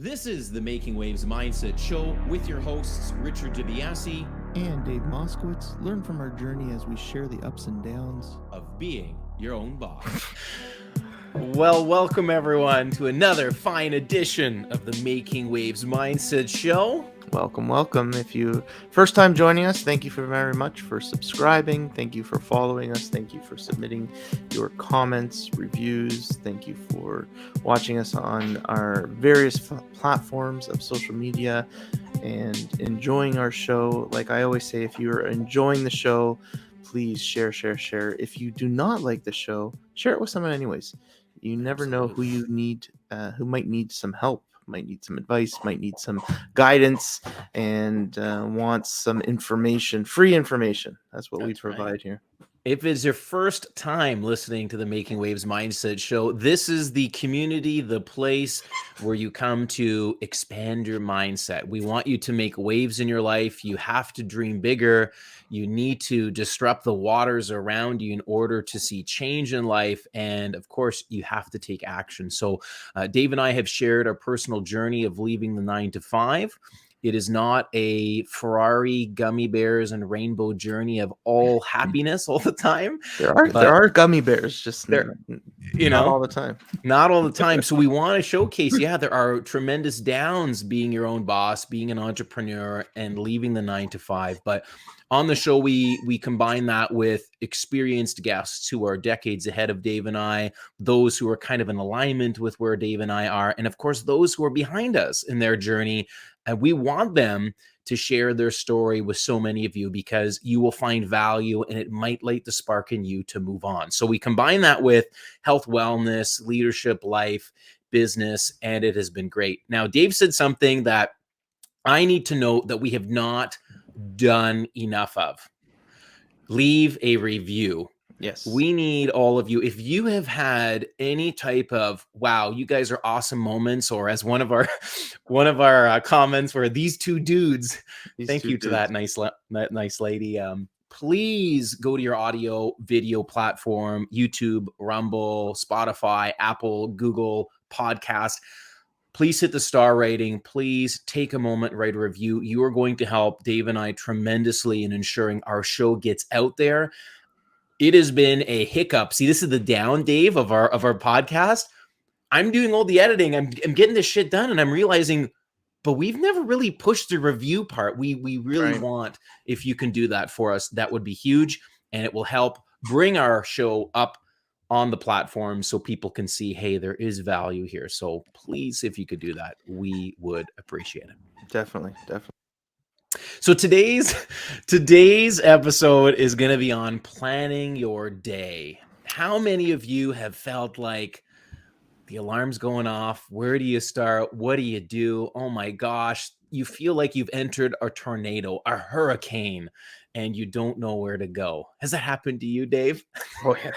This is the Making Waves Mindset Show with your hosts, Richard Biase and Dave Moskowitz. Learn from our journey as we share the ups and downs of being your own boss. Well, welcome everyone to another fine edition of the Making Waves Mindset Show. Welcome. If you first time joining us, thank you very much for subscribing. Thank you for following us. Thank you for submitting your comments, reviews. Thank you for watching us on our various platforms of social media and enjoying our show. Like I always say, if you're enjoying the show, please share. If you do not like the show, share it with someone anyways. You never know who you need, who might need some help, might need some advice, might need some guidance, and wants some information, free information. That's what we provide here. If it's your first time listening to the Making Waves Mindset Show, this is the community, the place where you come to expand your mindset. We want you to make waves in your life. You have to dream bigger. You need to disrupt the waters around you in order to see change in life. And of course, you have to take action. So Dave and I have shared our personal journey of leaving the 9-to-5. It is not a Ferrari, gummy bears, and rainbow journey of all happiness all the time. There are gummy bears, just not all the time. Not all the time. So we want to showcase, there are tremendous downs being your own boss, being an entrepreneur, and leaving the 9-to-5. But on the show, we combine that with experienced guests who are decades ahead of Dave and I, those who are kind of in alignment with where Dave and I are, and of course, those who are behind us in their journey. And we want them to share their story with so many of you because you will find value and it might light the spark in you to move on. So we combine that with health, wellness, leadership, life, business, and it has been great. Now, Dave said something that I need to note that we have not done enough of. Leave a review. Yes. We need all of you. If you have had any type of, wow, you guys are awesome moments, or as one of our comments were, these two dudes, thank you to that nice lady. Please go to your audio video platform, YouTube, Rumble, Spotify, Apple, Google Podcast. Please hit the star rating. Please take a moment, write a review. You are going to help Dave and I tremendously in ensuring our show gets out there. It has been a hiccup. See, this is the down, Dave, of our podcast. I'm doing all the editing. I'm getting this shit done, and I'm realizing, but we've never really pushed the review part. We really want, if you can do that for us, that would be huge, and it will help bring our show up on the platform so people can see, hey, there is value here. So please, if you could do that, we would appreciate it. Definitely. So today's episode is going to be on planning your day. How many of you have felt like the alarm's going off? Where do you start? What do you do? Oh my gosh, you feel like you've entered a tornado, a hurricane, and you don't know where to go. Has that happened to you, Dave? Oh yeah.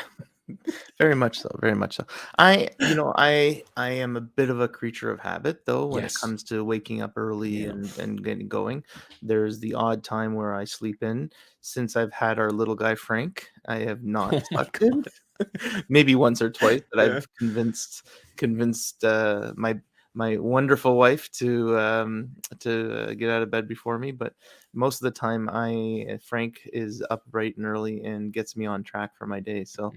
Very much so. I am a bit of a creature of habit, though, when it comes to waking up early and getting going. There's the odd time where I sleep in. Since I've had our little guy Frank, I have not slept in. Maybe once or twice that I've convinced my wonderful wife to get out of bed before me, but most of the time Frank is up bright and early and gets me on track for my day. So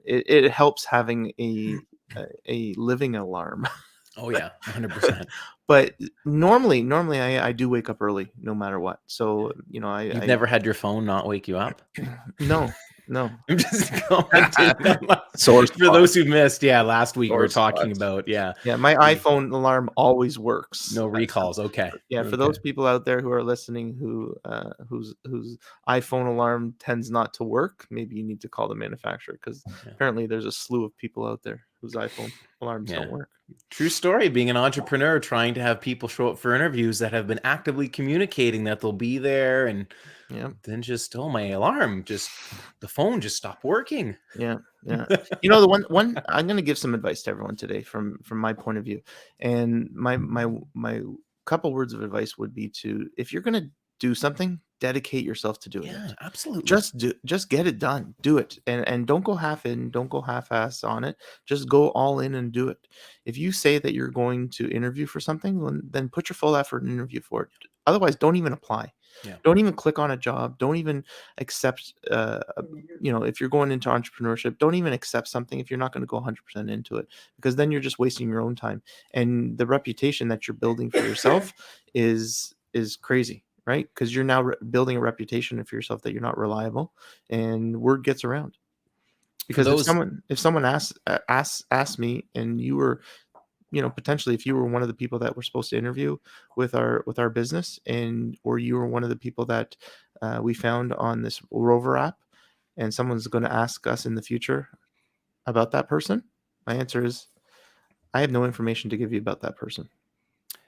it helps having a living alarm. Oh yeah, 100%. But normally I do wake up early no matter what. So you've never had your phone not wake you up? No. I'm just commenting. For those who missed, last week we were talking about, my iPhone alarm always works. No recalls. Okay. For those people out there who are listening whose iPhone alarm tends not to work, maybe you need to call the manufacturer, because apparently there's a slew of people out there whose iPhone alarms don't work. True story. Being an entrepreneur, trying to have people show up for interviews that have been actively communicating that they'll be there, and then just, my alarm, the phone just stopped working. The one I'm going to give some advice to everyone today from my point of view, and my couple words of advice would be to, if you're going to do something, dedicate yourself to doing Yeah, it. absolutely. Just get it done. Do it. And don't go half in, don't go half-ass on it. Just go all in and do it. If you say that you're going to interview for something, then put your full effort and interview for it. Otherwise, don't even apply. Yeah. Don't even click on a job. Don't even accept if you're going into entrepreneurship, don't even accept something if you're not going to go 100% into it, because then you're just wasting your own time. And the reputation that you're building for yourself is crazy, right? Because you're now building a reputation for yourself that you're not reliable, and word gets around. For Because those, if someone asked me, and you were, potentially, if you were one of the people that we're supposed to interview with our business, and or you were one of the people that we found on this Rover app, and someone's going to ask us in the future about that person, my answer is, I have no information to give you about that person.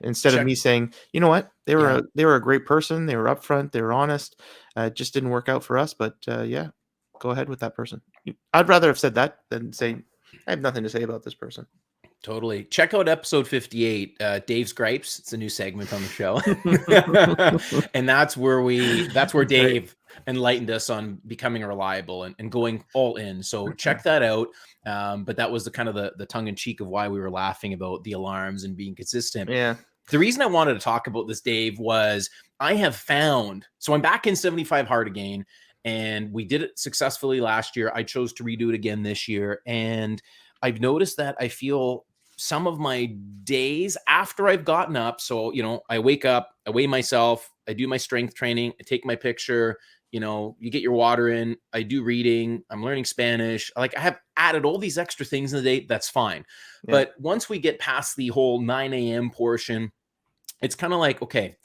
Instead of check. me saying, you know what, they Yeah. were a great person, they were upfront, they were honest, it just didn't work out for us, but yeah, go ahead with that person. I'd rather have said that than say, I have nothing to say about this person. Totally. Check out episode 58, Dave's Gripes. It's a new segment on the show. And that's where Dave enlightened us on becoming reliable and going all in. So check that out. But that was the kind of the tongue in cheek of why we were laughing about the alarms and being consistent. Yeah. The reason I wanted to talk about this, Dave, was I have found, so I'm back in 75 hard again, and we did it successfully last year. I chose to redo it again this year. And I've noticed that I feel some of my days after I've gotten up. So, I wake up, I weigh myself, I do my strength training, I take my picture, you get your water in, I do reading, I'm learning Spanish. Like, I have added all these extra things in the day. That's fine. Yeah. But once we get past the whole 9 a.m. portion, it's kind of like, okay,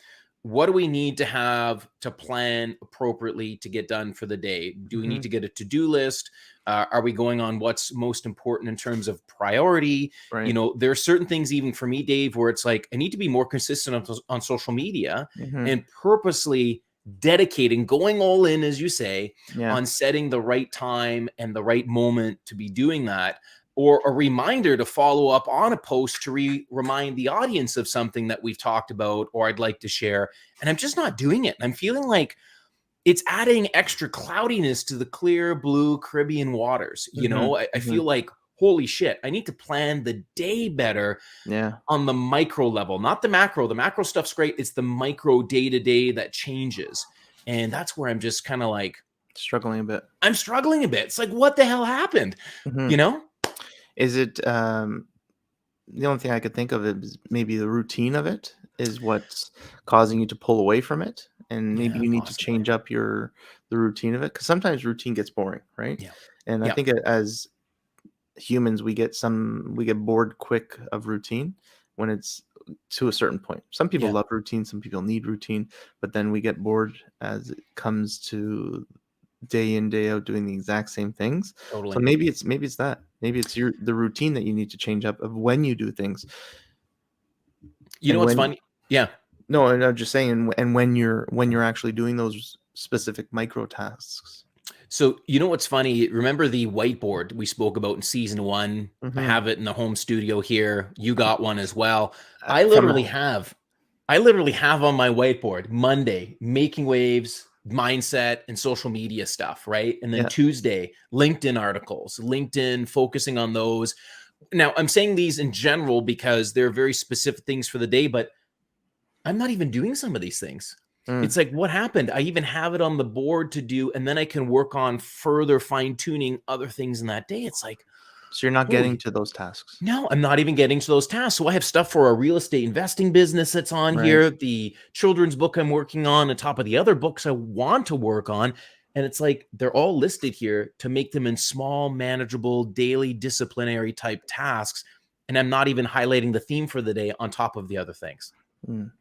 what do we need to have to plan appropriately to get done for the day? Do we need to get a to-do list? Are we going on what's most important in terms of priority? Right. There are certain things, even for me, Dave, where it's like, I need to be more consistent on social media and purposely dedicating, going all in, as you say, on setting the right time and the right moment to be doing that. Or a reminder to follow up on a post to remind the audience of something that we've talked about or I'd like to share. And I'm just not doing it. And I'm feeling like it's adding extra cloudiness to the clear blue Caribbean waters. I feel like, holy shit, I need to plan the day better on the micro level, not the macro. The macro stuff's great. It's the micro day-to-day that changes. And that's where I'm just kind of like struggling a bit. I'm struggling a bit. It's like, what the hell happened? Is it the only thing I could think of is maybe the routine of it is what's causing you to pull away from it, and maybe you need to change up the routine of it, because sometimes routine gets boring, right? Yeah. And I think as humans, we get bored quick of routine when it's to a certain point. Some people love routine, some people need routine, but then we get bored as it comes to day in, day out doing the exact same things. Totally. So maybe it's that. Maybe it's the routine that you need to change up of when you do things. You know what's funny? Yeah. No, and I'm just saying, and when you're actually doing those specific micro tasks. So you know what's funny? Remember the whiteboard we spoke about in season 1? I have it in the home studio here. You got one as well. I literally have on my whiteboard Monday, making waves, mindset, and social media stuff, right? And then Tuesday, LinkedIn articles, LinkedIn, focusing on those. Now, I'm saying these in general because they're very specific things for the day, but I'm not even doing some of these things. It's like, what happened? I even have it on the board to do, and then I can work on further fine-tuning other things in that day. It's like, so you're not getting to those tasks. No, I'm not even getting to those tasks. So I have stuff for a real estate investing business that's on here, the children's book I'm working on top of the other books I want to work on. And it's like, they're all listed here to make them in small, manageable, daily, disciplinary type tasks. And I'm not even highlighting the theme for the day on top of the other things. And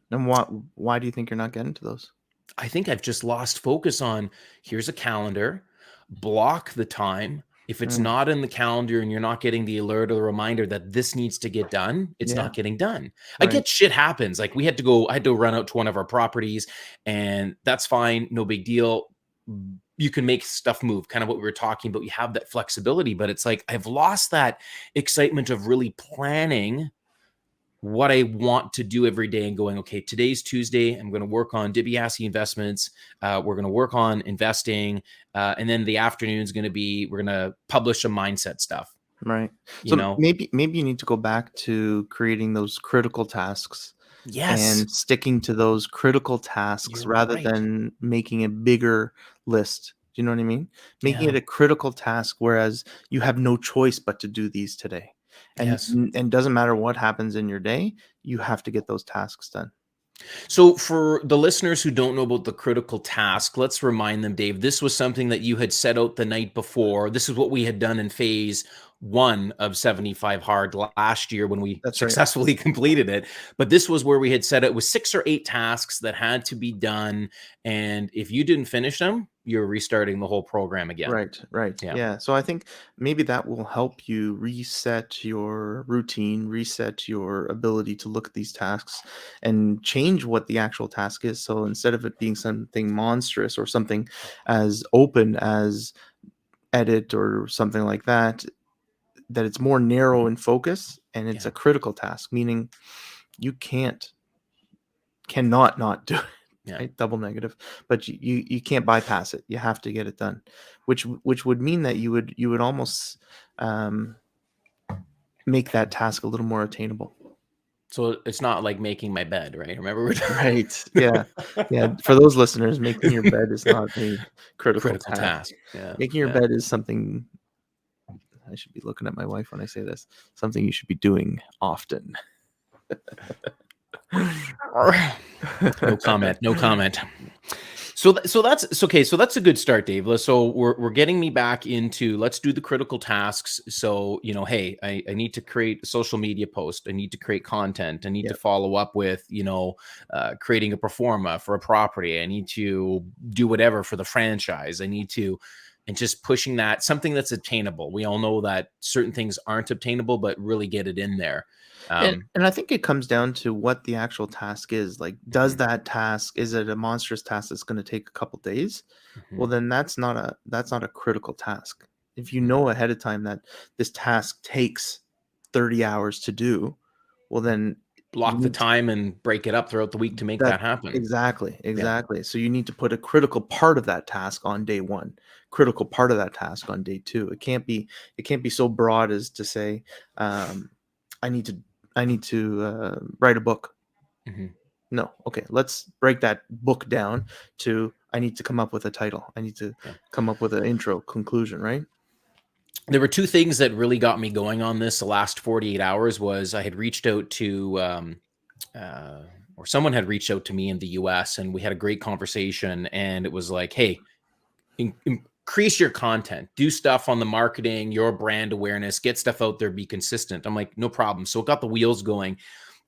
why do you think you're not getting to those? I think I've just lost focus on, here's a calendar, block the time. If it's not in the calendar and you're not getting the alert or the reminder that this needs to get done, it's not getting done. I get shit happens. Like I had to run out to one of our properties, and that's fine. No big deal. You can make stuff move, kind of what we were talking about. You have that flexibility, but it's like, I've lost that excitement of really planning what I want to do every day and going, okay, today's Tuesday. I'm going to work on Biase investments. We're going to work on investing. And then the afternoon is going to be, we're going to publish some mindset stuff. Right. You So know? maybe you need to go back to creating those critical tasks Yes. and sticking to those critical tasks You're rather right. than making a bigger list. Do you know what I mean? Making Yeah. it a critical task, whereas you have no choice but to do these today. And Yes. and doesn't matter what happens in your day, you have to get those tasks done. So, for the listeners who don't know about the critical task, let's remind them, Dave, this was something that you had set out the night before. This is what we had done in phase one of 75 Hard last year when we That's right. successfully completed it. But this was where we had set it with 6 or 8 tasks that had to be done. And if you didn't finish them, you're restarting the whole program again. Right. Yeah. Yeah. So I think maybe that will help you reset your routine, reset your ability to look at these tasks and change what the actual task is. So instead of it being something monstrous or something as open as edit or something like that, that it's more narrow in focus and it's Yeah. a critical task, meaning you cannot not do it. Yeah. Right? Double negative, but you can't bypass it. You have to get it done, which would mean that you would almost make that task a little more attainable. So it's not like making my bed, right? Remember we're Right. Yeah. Yeah. For those listeners, making your bed is not a critical critical task. task. Yeah. Making your Yeah. bed is something I should be looking at my wife when I say this. Something you should be doing often. No comment. No comment. So that's okay. So that's a good start, Dave. So we're getting me back into, let's do the critical tasks. So, hey, I need to create a social media post. I need to create content. I need to Yep. follow up with, creating a performa for a property. I need to do whatever for the franchise. I need to, and just pushing that, something that's attainable. We all know that certain things aren't obtainable, but really get it in there. And I think it comes down to what the actual task is. Like, does Mhm, that task, is it a monstrous task that's going to take a couple days? Well, mhm, then that's not a critical task. If you mhm. know ahead of time that this task takes 30 hours to do, well then you Block the need to, time and break it up throughout the week to make that that happen. exactly, Yeah. exactly. So you need to put a critical part of that task on day 1, critical part of that task on day 2. It can't be so broad as to say, um, I need to write a book. Mhm. No. Okay, let's break that book down to, I need to come up with a title. I need to Yeah. come up with an intro, conclusion, right? There were 2 things that really got me going on this the last 48 hours. Was I had reached out to, uh, or someone had reached out to me in the US, and we had a great conversation, and it was like, "Hey, increase your content, do stuff on the marketing, your brand awareness, get stuff out there, be consistent." I'm like, "No problem." So it got the wheels going.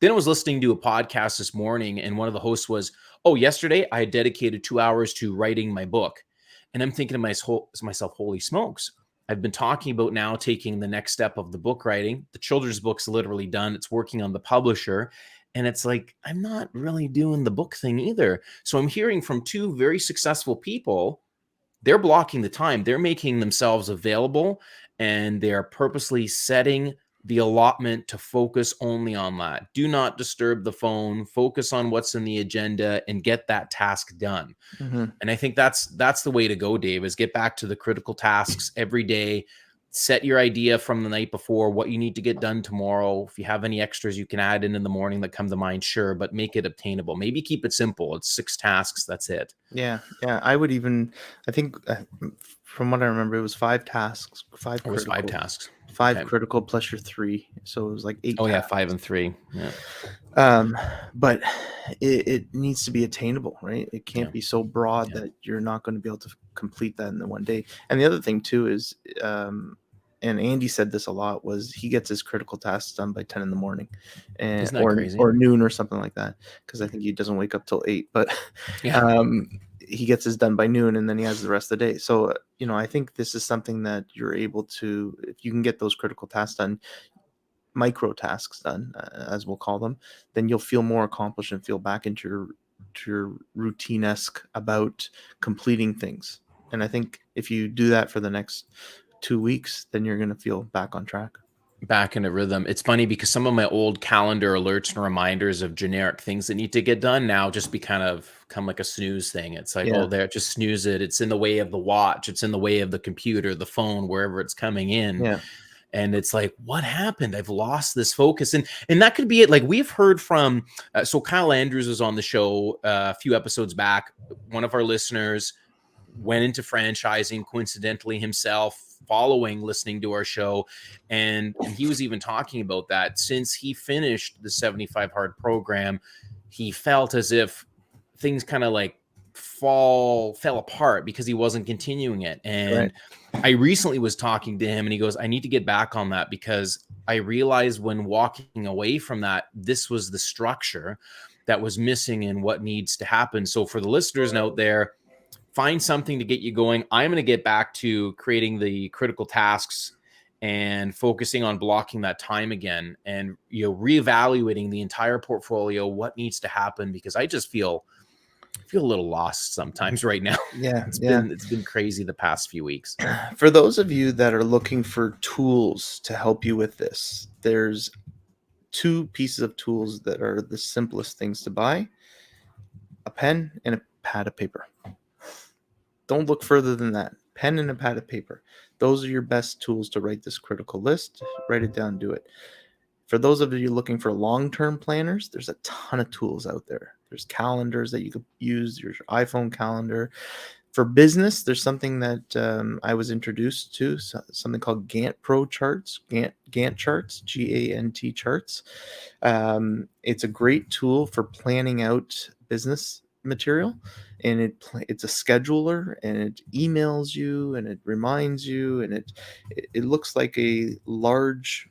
Then I was listening to a podcast this morning, and one of the hosts was, "Oh, yesterday I had dedicated 2 hours to writing my book." And I'm thinking to myself, holy smokes. I've been talking about now taking the next step of the book writing. The children's book's literally done. It's working on the publisher. And it's like, I'm not really doing the book thing either. So I'm hearing from 2 very successful people. They're blocking the time. They're making themselves available, and they're purposely setting the allotment to focus only on that. Do not disturb the phone, focus on what's in the agenda and get that task done. Mhm. And I think that's the way to go, Dave, is get back to the critical tasks every day. Set your idea from the night before, what you need to get done tomorrow. If you have any extras you can add in the morning that come to mind, sure, but make it obtainable. Maybe keep it simple. It's 6 tasks, that's it. Yeah, yeah. I would even, I think, from what I remember, it was 5 tasks, 5 It was 5 critical, tasks. 5 Okay. critical plus your 3. So it was like 8 Oh yeah, tasks. 5 and 3. Yeah. Um, but it needs to be attainable, right? It Yeah. can't be so broad Yeah. that you're not going to be able to complete that in the one day. And the other thing too is, and Andy said this a lot, was he gets his critical tasks done by 10 in the morning, and Isn't that crazy? or noon or something like that, because I Mhm. think he doesn't wake up till 8. But Yeah. um, he gets his done by noon, and then he has the rest of the day. So I think this is something that you're able to, if you can get those critical tasks done, micro tasks done, as we'll call them, then you'll feel more accomplished and feel back into your routine-esque about completing things. And I think if you do that for the next 2 weeks, then you're going to feel back on track. back in a rhythm. It's funny because some of my old calendar alerts and reminders of generic things that need to get done now just become like a snooze thing. It's like, oh, there, just snooze it. It's in the way of the watch. It's in the way of the computer, the phone, wherever it's coming in. Yeah. And it's like, what happened? I've lost this focus. And that could be it. Like we've heard from, so Kyle Andrews was on the show a few episodes back. One of our listeners went into franchising coincidentally himself, following listening to our show. And he was even talking about that since he finished the 75 hard program, he felt as if things kind of like fell apart because he wasn't continuing it. And I recently was talking to him and he goes, I need to get back on that because I realized when walking away from that, this was the structure that was missing and what needs to happen. So for the listeners out there, find something to get you going. I'm going to get back to creating the critical tasks and focusing on blocking that time again and, reevaluating the entire portfolio, what needs to happen, because I just feel a little lost sometimes right now. Yeah. It's been crazy the past few weeks. For those of you that are looking for tools to help you with this, there's 2 pieces of tools that are the simplest things to buy: a pen and a pad of paper. Don't look further than that. Pen and a pad of paper. Those are your best tools to write this critical list. Write it down, do it. For those of you looking for long-term planners, there's a ton of tools out there. There's calendars that you could use, your iPhone calendar. For business, there's something that I was introduced to, something called Gantt Pro charts, Gantt charts, Gant charts. It's a great tool for planning out business material, and it's a scheduler, and it emails you and it reminds you, and it looks like a large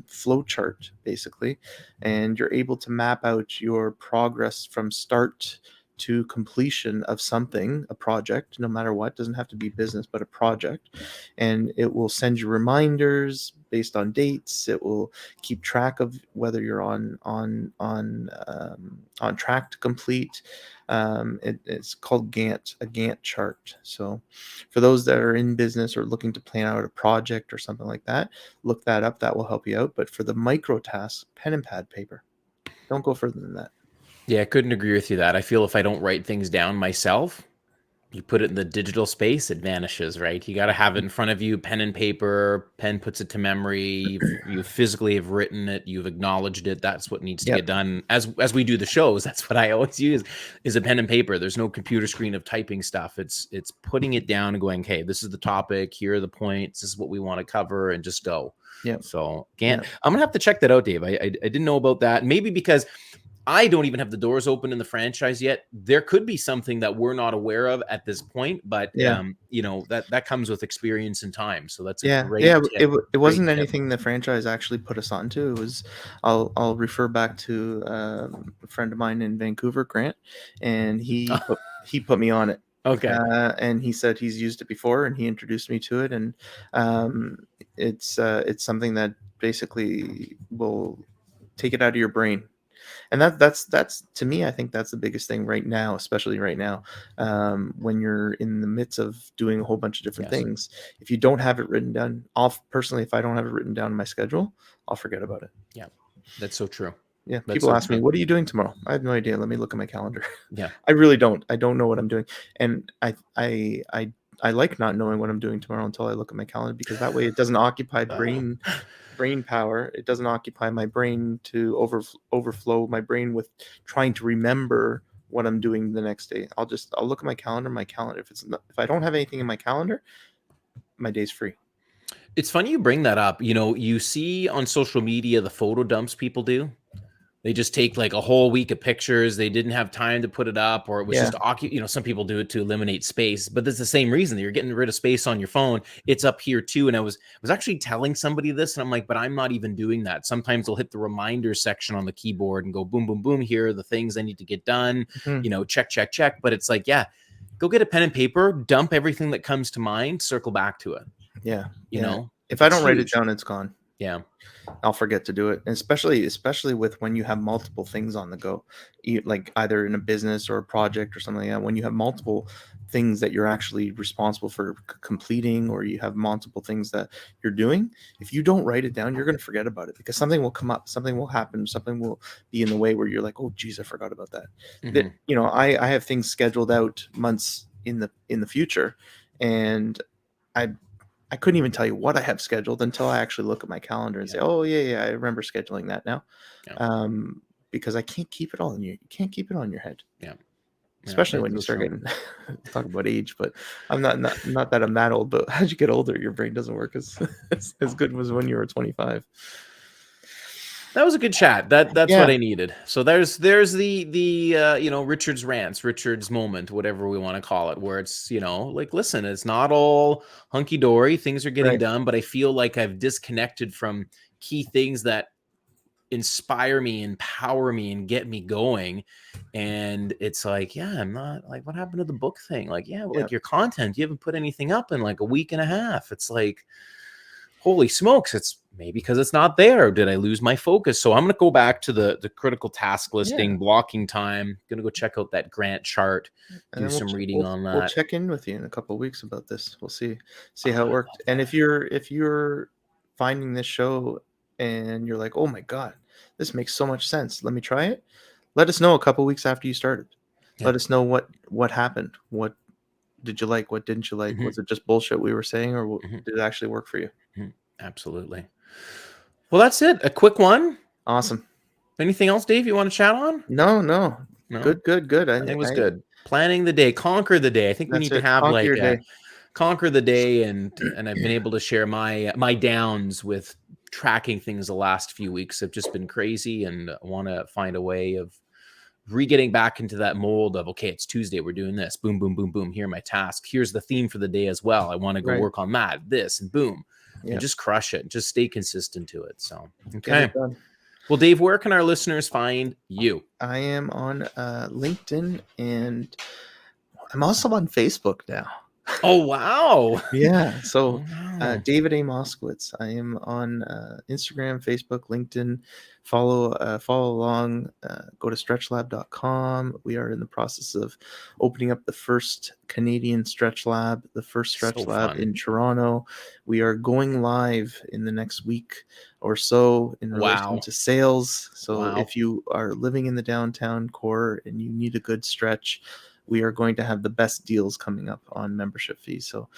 flow chart basically, and you're able to map out your progress from start to completion of something, a project, no matter what. Doesn't have to be business, but a project, and it will send you reminders based on dates. It will keep track of whether you're on track to complete. It's called Gantt, a Gantt chart. So for those that are in business or looking to plan out a project or something like that, look that up. That will help you out. But for the micro tasks, pen and pad, paper. Don't go further than that. Yeah, I couldn't agree with you that. I feel if I don't write things down myself, you put it in the digital space, it vanishes, right? You got to have it in front of you, pen and paper. Pen puts it to memory. You physically have written it. You've acknowledged it. That's what needs to get done. As we do the shows, that's what I always use is a pen and paper. There's no computer screen of typing stuff. It's putting it down and going, hey, this is the topic. Here are the points. This is what we want to cover, and just go. Yeah. So Gantt, I'm gonna have to check that out, Dave. I didn't know about that. Maybe because I don't even have the doors open in the franchise yet. There could be something that we're not aware of at this point, but that comes with experience and time. So that's a great tip. It wasn't anything the franchise actually put us onto. It was, I'll refer back to a friend of mine in Vancouver, Grant, and he put me on it. Okay. And he said he's used it before, and he introduced me to it, and it's something that basically will take it out of your brain. And that's to me, I think that's the biggest thing right now, especially right now, when you're in the midst of doing a whole bunch of different things. If you don't have it written down, if I don't have it written down in my schedule, I'll forget about it. Yeah, that's so true. Yeah, people ask me, what are you doing tomorrow? I have no idea. Let me look at my calendar. Yeah, I really don't. I don't know what I'm doing, and I like not knowing what I'm doing tomorrow until I look at my calendar, because that way it doesn't occupy brain power. It doesn't occupy my brain to overflow my brain with trying to remember what I'm doing the next day. I'll look at my calendar. If I don't have anything in my calendar, my day's free. It's funny you bring that up. You see on social media the photo dumps people do. They just take like a whole week of pictures. They didn't have time to put it up, or it was just some people do it to eliminate space, but it's the same reason. You're getting rid of space on your phone. It's up here too. And I was actually telling somebody this, and I'm like, but I'm not even doing that. Sometimes I'll hit the reminder section on the keyboard and go boom, boom, boom. Here are the things I need to get done. Check, check, check. But it's like, go get a pen and paper, dump everything that comes to mind, circle back to it. Yeah. You know, if I don't write it down, it's gone. Yeah. I'll forget to do it, and especially with when you have multiple things on the go, like either in a business or a project or something like that. When you have multiple things that you're actually responsible for completing, or you have multiple things that you're doing, if you don't write it down, you're going to forget about it, because something will come up, something will happen, something will be in the way where you're like, oh geez, I forgot about that. That, you know, I have things scheduled out months in the future, and I couldn't even tell you what I have scheduled until I actually look at my calendar and say, "Oh yeah, I remember scheduling that now," because I can't keep it all in you. You can't keep it on your head. Yeah, especially when you start getting talk about age. But I'm not that I'm that old. But as you get older, your brain doesn't work as good as when you were 25. That was a good chat. That's what I needed. So there's the you know, Richard's rants, Richard's moment, whatever we want to call it, where it's, you know, like, listen, it's not all hunky dory. Things are getting done, but I feel like I've disconnected from key things that inspire me, empower me, and get me going. And it's like, yeah, I'm not like, what happened to the book thing? Like, yeah, like your content, you haven't put anything up in like a week and a half. It's like, holy smokes, it's maybe because it's not there. Did I lose my focus? So I'm going to go back to the critical task listing, blocking time. Going to go check out that grant chart, do some reading on that. We'll check in with you in a couple of weeks about this. We'll see how it worked. And if you're finding this show and you're like, oh my God, this makes so much sense, let me try it. Let us know a couple of weeks after you started. Let us know what happened. What did you like? What didn't you like? Was it just bullshit we were saying, or did it actually work for you? Absolutely. Well, that's it. A quick one. Awesome. Anything else, Dave, you want to chat on? No. Good. I think it was good. Planning the day, conquer the day. I think we need to have conquer the day, and I've been able to share my downs with tracking things. The last few weeks have just been crazy, and I want to find a way of re-getting back into that mold of, okay, it's Tuesday, we're doing this, boom, boom, boom, boom, here are my tasks, here's the theme for the day as well, I want to go work on that, this, and boom, and just crush it, just stay consistent to it. So okay, well, Dave, where can our listeners find you? I am on LinkedIn, and I'm also on Facebook now. Oh wow. Yeah, so David A. Moskowitz. I am on Instagram, Facebook, LinkedIn. Follow along. Go to stretchlab.com. We are in the process of opening up the first Canadian stretch lab, the first stretch lab in Toronto. We are going live in the next week or so in relation to sales. So if you are living in the downtown core and you need a good stretch, we are going to have the best deals coming up on membership fees. So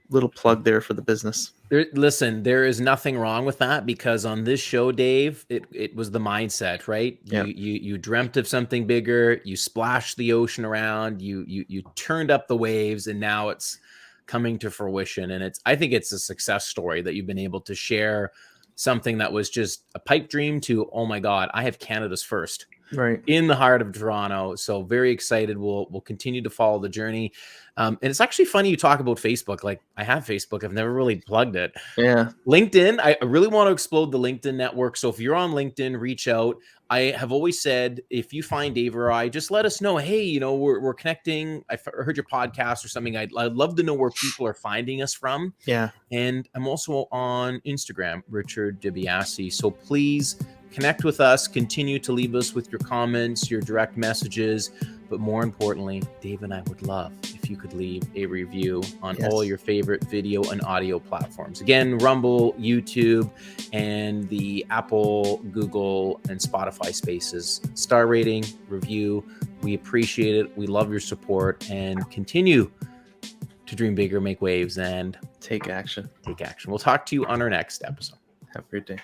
little plug there for the business. Listen, there is nothing wrong with that, because on this show, Dave, it was the mindset, right? You dreamt of something bigger, you splashed the ocean around, you turned up the waves, and now it's coming to fruition. And I think it's a success story that you've been able to share something that was just a pipe dream to, oh my God, I have Canada's first. Right in the heart of Toronto. So very excited. We'll continue to follow the journey. And it's actually funny you talk about Facebook. Like, I have Facebook. I've never really plugged it. Yeah. LinkedIn. I really want to explode the LinkedIn network. So if you're on LinkedIn, reach out. I have always said, if you find Dave or I, just let us know. Hey, you know, we're connecting. I heard your podcast or something. I'd love to know where people are finding us from. Yeah. And I'm also on Instagram, Richard Biase. So please connect with us. Continue to leave us with your comments, your direct messages. But more importantly, Dave and I would love if you could leave a review on all your favorite video and audio platforms. Again, Rumble, YouTube, and the Apple, Google, and Spotify spaces. Star rating, review. We appreciate it. We love your support, and continue to dream bigger, make waves, and take action. We'll talk to you on our next episode. Have a great day.